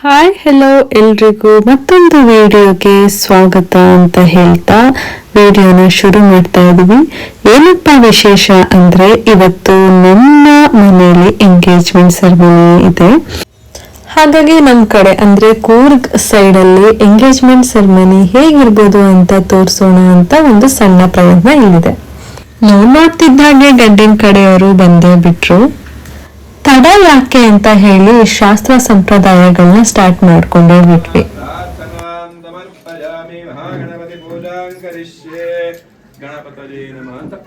Hi hello ಎಲ್ರಿಗೂ ಮತ್ತೊಂದು ವಿಡಿಯೋಗೆ ಸ್ವಾಗತ ಅಂತ ಹೇಳ್ತಾ ವಿಡಿಯೋನ ಶುರು ಮಾಡ್ತಾ ಇದೀವಿ. ಏನಪ್ಪಾ ವಿಶೇಷ ಅಂದ್ರೆ ಇವತ್ತು ನಮ್ಮ ಮನೆಯಲ್ಲಿ ಎಂಗೇಜ್ಮೆಂಟ್ ಸೆರೆಮನಿ ಇದೆ. ಹಾಗಾಗಿ ನಮ್ಮ ಕಡೆ ಅಂದ್ರೆ ಕೂರ್ಗ್ ಸೈಡ್ ಅಲ್ಲಿ ಎಂಗೇಜ್ಮೆಂಟ್ ಸೆರೆಮನಿ ಹೇಗಿರ್ಬೋದು ಅಂತ ತೋರಿಸೋಣ ಅಂತ ಒಂದು ಸಣ್ಣ ಪ್ರಯತ್ನ ಇಲ್ಲಿದೆ. ನೋಡ್ತಿದ್ದ ಹಾಗೆ ಗಂಡಿನ ಕಡೆಯವರು ಬಂದೇ ಬಿಟ್ರು. ತಡ ಯಾಕೆ ಅಂತ ಹೇಳಿ ಶಾಸ್ತ್ರ ಸಂಪ್ರದಾಯಗಳನ್ನ ಸ್ಟಾರ್ಟ್ ಮಾಡ್ಕೊಂಡೇ ಬಿಟ್ವಿ.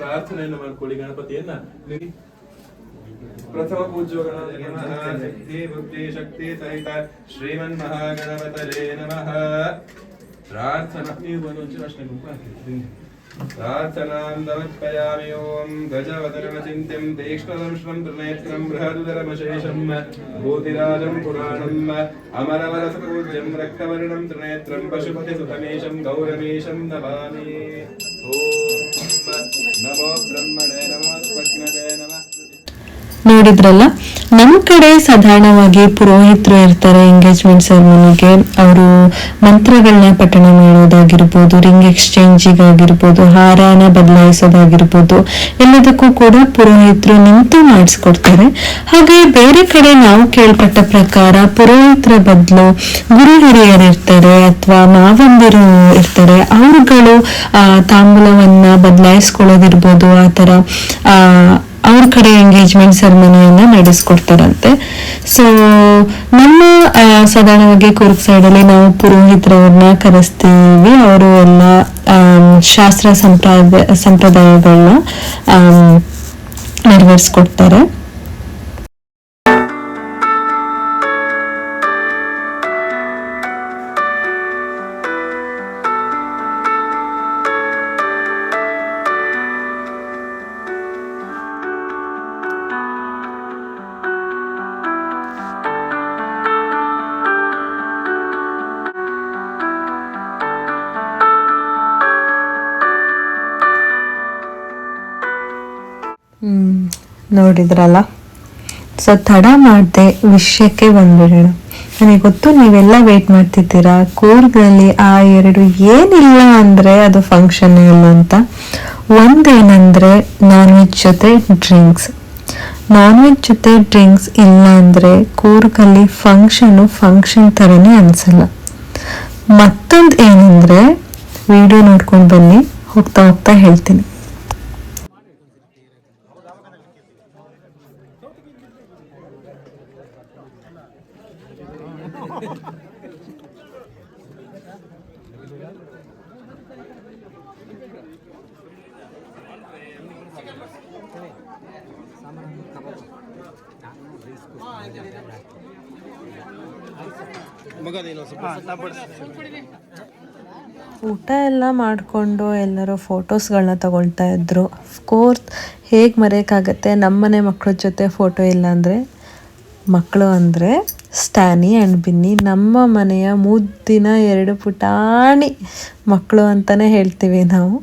ಪ್ರಾರ್ಥನೆಯನ್ನು ಮಾಡ್ಕೊಳ್ಳಿ. ಗಣಪತಿಯನ್ನ ಪ್ರಥಮ ಪೂಜ್ಯ ಶಕ್ತಿ ಬುದ್ಧಿ ಶಕ್ತಿ ಸಹಿತ ಶ್ರೀಮನ್ ಮಹಾಗಣಪತಯೇ ನಮಃ. ಪ್ರಾರ್ಥನಾ ನೀವು ಒಂಚೂರು ಅಷ್ಟೇ ಪ್ರಾರ್ಥನಾಂ ಸಮರ್ಪಯಾಮಿ. ಓಂ ಗಜವದನಮಚಿಂತ್ಯಂ ತೀಕ್ಷ್ಣದಂಶ್ರಂ ತ್ರಿನೇತ್ರಂ ಬೃಹದುದರಮಶೇಷಂ ಭೂತಿರಾಜಂ ಪುರಾಣಂ ಅಮರವರಸಪೂಜ್ಯಂ ರಕ್ತವರ್ಣಂ ತ್ರಿನೇತ್ರಂ ಪಶುಪತಿಸುತಮೇಶಂ ಗೌರಮೇಶಂ ನಮಾಮಿ. ಓಂ ನಮೋ ಬ್ರಹ್ಮಣೇ ನಮಃ ಸ್ವಜ್ಞಜೇ ನಮಃ. ನೋಡಿದ್ರಲ್ಲ, ನಮ್ಮ ಕಡೆ ಸಾಧಾರಣವಾಗಿ ಪುರೋಹಿತರು ಇರ್ತಾರೆ ಎಂಗೇಜ್ಮೆಂಟ್ ಸೆರೆಮನಿಗೆ. ಅವರು ಮಂತ್ರಗಳನ್ನ ಪಠಣ ಮಾಡೋದಾಗಿರ್ಬೋದು, ರಿಂಗ್ ಎಕ್ಸ್ಚೇಂಜಿಗಾಗಿರ್ಬೋದು, ಹಾರನ ಬದಲಾಯಿಸೋದಾಗಿರ್ಬೋದು, ಎಲ್ಲದಕ್ಕೂ ಕೂಡ ಪುರೋಹಿತರು ನಿಂತು ಮಾಡಿಸ್ಕೊಡ್ತಾರೆ. ಹಾಗೆ ಬೇರೆ ಕಡೆ ನಾವು ಕೇಳ್ಪಟ್ಟ ಪ್ರಕಾರ ಪುರೋಹಿತರ ಬದಲು ಗುರು ಹಿರಿಯರು ಇರ್ತಾರೆ ಅಥವಾ ಮಾವಂದಿರು ಇರ್ತಾರೆ. ಅವರುಗಳು ತಾಂಬೂಲವನ್ನ ಬದಲಾಯಿಸ್ಕೊಳ್ಳೋದಿರ್ಬೋದು, ಆ ಥರ ಅವ್ರ ಕಡೆ ಎಂಗೇಜ್ಮೆಂಟ್ ಸೆರೆಮನಿಯನ್ನ ನಡೆಸ್ಕೊಡ್ತಾರಂತೆ. ಸೊ ನಮ್ಮ ಸಾಧಾರಣವಾಗಿ ಕೂರ್ಗ್ ಸೈಡ್ ಅಲ್ಲಿ ನಾವು ಪುರೋಹಿತರವ್ರನ್ನ ಕರೆಸ್ತೀವಿ. ಅವರು ಎಲ್ಲ ಶಾಸ್ತ್ರ ಸಂಪ್ರದಾಯಗಳನ್ನ ನೆರವೇರಿಸ್ಕೊಡ್ತಾರೆ. ನೋಡಿದ್ರಲ್ಲ, ಸೊ ತಡ ಮಾಡದೆ ವಿಷಯಕ್ಕೆ ಬಂದ್ಬಿಡೋಣ. ನನಗೆ ಗೊತ್ತು ನೀವೆಲ್ಲ ವೇಟ್ ಮಾಡ್ತಿದ್ದೀರಾ, ಕೂರ್ಗ್ನಲ್ಲಿ ಆ ಎರಡು ಏನಿಲ್ಲ ಅಂದ್ರೆ ಅದು ಫಂಕ್ಷನ್ ಇಲ್ಲ ಅಂತ. ಒಂದೇನಂದ್ರೆ ನಾನ್ ವೆಜ್ ಜೊತೆ ಡ್ರಿಂಕ್ಸ್. ನಾನ್ ವೆಜ್ ಜೊತೆ ಡ್ರಿಂಕ್ಸ್ ಇಲ್ಲ ಅಂದ್ರೆ ಕೂರ್ಗಲ್ಲಿ ಫಂಕ್ಷನ್ ಥರನೇ ಅನ್ಸಲ್ಲ. ಮತ್ತೊಂದು ಏನಂದ್ರೆ, ವಿಡಿಯೋ ನೋಡ್ಕೊಂಡು ಬನ್ನಿ, ಹೋಗ್ತಾ ಹೋಗ್ತಾ ಹೇಳ್ತೀನಿ. ಊಟ ಎಲ್ಲ ಮಾಡಿಕೊಂಡು ಎಲ್ಲರೂ ಫೋಟೋಸ್ಗಳನ್ನ ತಗೊಳ್ತಾ ಇದ್ರು. ಅಫ್ಕೋರ್ಸ್ ಹೇಗೆ ಮರೆಯೋಕ್ಕಾಗತ್ತೆ, ನಮ್ಮನೆ ಮಕ್ಕಳ ಜೊತೆ ಫೋಟೋ ಇಲ್ಲ ಅಂದರೆ. ಮಕ್ಕಳು ಅಂದರೆ ಸ್ಟ್ಯಾನಿ ಆ್ಯಂಡ್ ಬಿನ್ನಿ, ನಮ್ಮ ಮನೆಯ ಮುದ್ದಿನ ಎರಡು ಪುಟಾಣಿ ಮಕ್ಕಳು ಅಂತಲೇ ಹೇಳ್ತೀವಿ ನಾವು.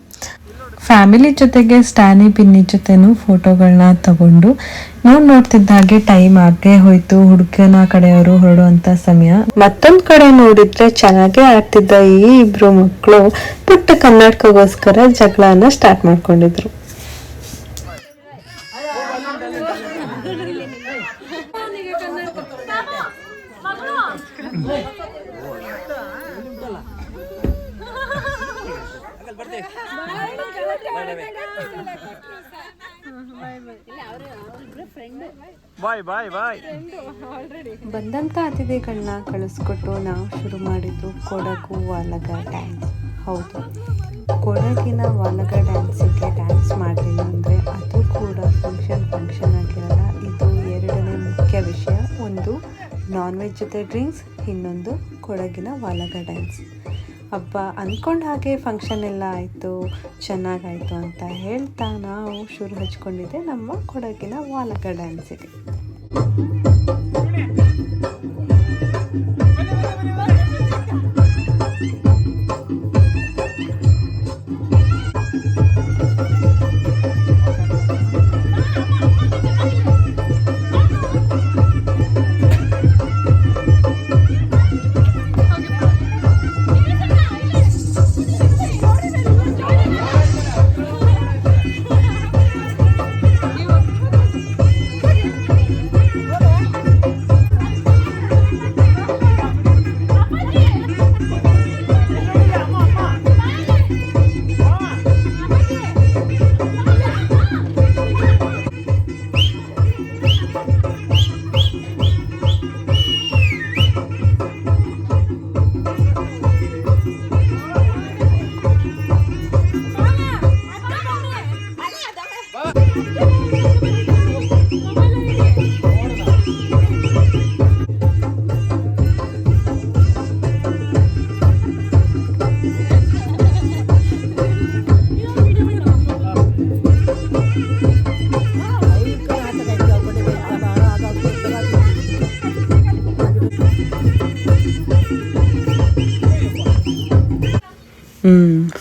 ಫ್ಯಾಮಿಲಿ ಜೊತೆಗೆ ಸ್ಟ್ಯಾನಿ ಬಿನ್ನಿ ಜೊತೆನೂ ಫೋಟೋಗಳನ್ನ ತಗೊಂಡು ನೋಡ್ತಿದ್ದ ಹಾಗೆ ಟೈಮ್ ಆಗೇ ಹೋಯ್ತು. ಹುಡುಗನ ಕಡೆಯವರು ಹೊರಡುವಂತ ಸಮಯ. ಮತ್ತೊಂದ್ ಕಡೆ ನೋಡಿದ್ರೆ ಚೆನ್ನಾಗೇ ಆಗ್ತಿದ್ದ ಈ ಇಬ್ರು ಮಕ್ಕಳು ಪುಟ್ಟ ಕನ್ನಡಕಗೋಸ್ಕರ ಜಗಳನ ಸ್ಟಾರ್ಟ್ ಮಾಡ್ಕೊಂಡಿದ್ರು. ಬಂದಂತ ಅತಿಥಿಗಳನ್ನ ಕಳಿಸ್ಕೊಟ್ಟು ನಾವು ಶುರು ಮಾಡಿದ್ದು ಕೊಡಗು ವಾಲಗ ಡ್ಯಾನ್ಸ್. ಹೌದು, ಕೊಡಗಿನ ವಾಲಗ ಡ್ಯಾನ್ಸಿಗೆ ಡ್ಯಾನ್ಸ್ ಮಾಡಲಿಲ್ಲ ಅಂದರೆ ಅದು ಕೂಡ ಫಂಕ್ಷನ್ ಆಗಿರಲ್ಲ. ಇದು ಎರಡನೇ ಮುಖ್ಯ ವಿಷಯ. ಒಂದು ನಾನ್ ವೆಜ್ ಜೊತೆ ಡ್ರಿಂಕ್ಸ್, ಇನ್ನೊಂದು ಕೊಡಗಿನ ವಾಲಗ ಡ್ಯಾನ್ಸ್. ಹಬ್ಬ ಅಂದ್ಕೊಂಡು ಹಾಗೆ ಫಂಕ್ಷನ್ ಎಲ್ಲ ಆಯಿತು, ಚೆನ್ನಾಗಾಯಿತು ಅಂತ ಹೇಳ್ತಾ ನಾವು ಶುರು ಹಚ್ಕೊಂಡಿದ್ದೆ ನಮ್ಮ ಕೊಡಗಿನ ವಾಲಗ ಡ್ಯಾನ್ಸಿಗೆ.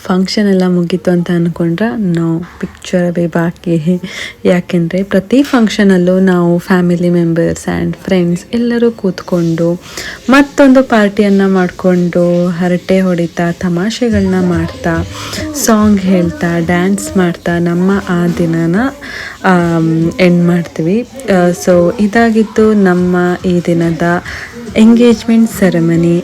ಫಂಕ್ಷನ್ ಎಲ್ಲ ಮುಗೀತು ಅಂತ ಅಂದ್ಕೊಂಡ್ರೆ ನಾವು ಪಿಕ್ಚರೇ ಬಾಕಿ. ಯಾಕೆಂದರೆ ಪ್ರತಿ ಫಂಕ್ಷನಲ್ಲೂ ನಾವು ಫ್ಯಾಮಿಲಿ ಮೆಂಬರ್ಸ್ ಆ್ಯಂಡ್ ಫ್ರೆಂಡ್ಸ್ ಎಲ್ಲರೂ ಕೂತ್ಕೊಂಡು ಮತ್ತೊಂದು ಪಾರ್ಟಿಯನ್ನು ಮಾಡಿಕೊಂಡು ಹರಟೆ ಹೊಡಿತಾ ತಮಾಷೆಗಳನ್ನ ಮಾಡ್ತಾ ಸಾಂಗ್ ಹೇಳ್ತಾ ಡ್ಯಾನ್ಸ್ ಮಾಡ್ತಾ ನಮ್ಮ ಆ ದಿನನ ಎಂಡ್ ಮಾಡ್ತೀವಿ. ಸೊ ಇದಾಗಿತ್ತು ನಮ್ಮ ಈ ದಿನದ ಎಂಗೇಜ್ಮೆಂಟ್ ಸೆರೆಮನಿ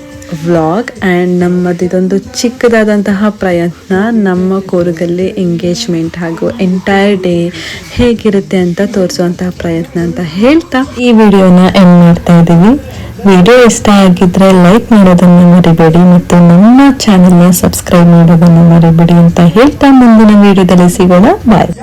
ವ್ಲಾಗ್. ಆ್ಯಂಡ್ ನಮ್ಮದಿದೊಂದು ಚಿಕ್ಕದಾದಂತಹ ಪ್ರಯತ್ನ ನಮ್ಮ ಕೂರ್ಗಲ್ಲಿ ಎಂಗೇಜ್ಮೆಂಟ್ ಹಾಗೂ ಎಂಟೈರ್ ಡೇ ಹೇಗಿರುತ್ತೆ ಅಂತ ತೋರಿಸುವಂತಹ ಪ್ರಯತ್ನ ಅಂತ ಹೇಳ್ತಾ ಈ ವಿಡಿಯೋನ ಎಂಡ್ ಮಾಡ್ತಾ ಇದ್ದೀವಿ. ವಿಡಿಯೋ ಇಷ್ಟ ಆಗಿದ್ರೆ ಲೈಕ್ ಮಾಡೋದನ್ನು ಮರಿಬೇಡಿ ಮತ್ತು ನಮ್ಮ ಚಾನೆಲ್ನ ಸಬ್ಸ್ಕ್ರೈಬ್ ಮಾಡೋದನ್ನು ಮರಿಬೇಡಿ ಅಂತ ಹೇಳ್ತಾ ಮುಂದಿನ ವಿಡಿಯೋದಲ್ಲಿ ಸಿಗೋಣ. ಬಾಯ್.